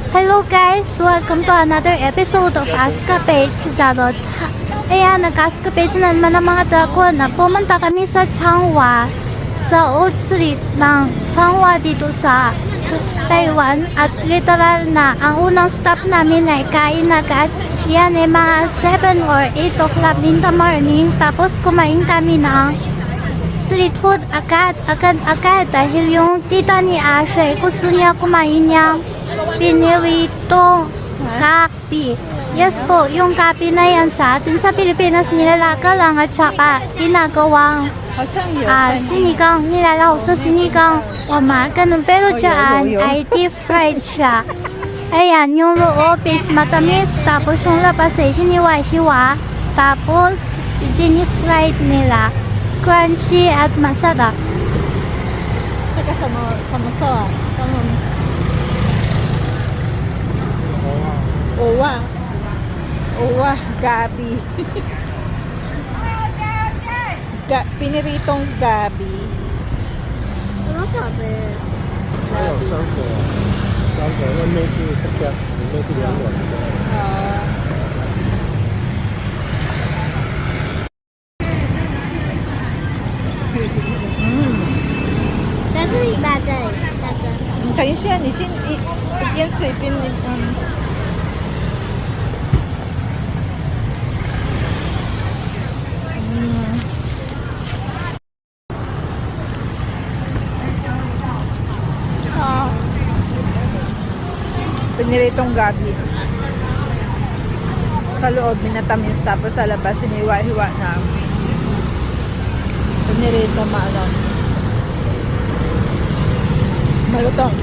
Hello guys, welcome to another episode of Ask Bates Charot. Ayan, nag-ask Bates na naman ang mga dragon na pumunta kami sa Changhua, sa Old Street ng Changhua dito sa Taiwan. At literal na, ang unang stop namin ay kain agad. Yan ay mga 7 or 8 o'clock in the morning. Tapos kumain kami ng street food agad dahil yung tita ni Ashley gusto niya kumain niyang piniritong kapi. Yes po, yung kapi na yan sa atin sa Pilipinas nilalaka lang at saka ginagawang sinigang, nilalaw sa sinigang ganun. Pero dyan ay deep fried siya. Ayan, yung loob is matamis, tapos yung labas ay hiniwa-hiwa, tapos dinifried nila. Crunchy at masarap. Saka samosa. Owa, gabi. Piniritong gabi. Ano gabi? 还有山果，外面是这个，里面是凉软的。但是一般的，等一下，你先一边嘴边piniritong gabi. Sa loob, minatamis. Tapos sa labas, siniwa-hiwa na. Pinirito, malutong.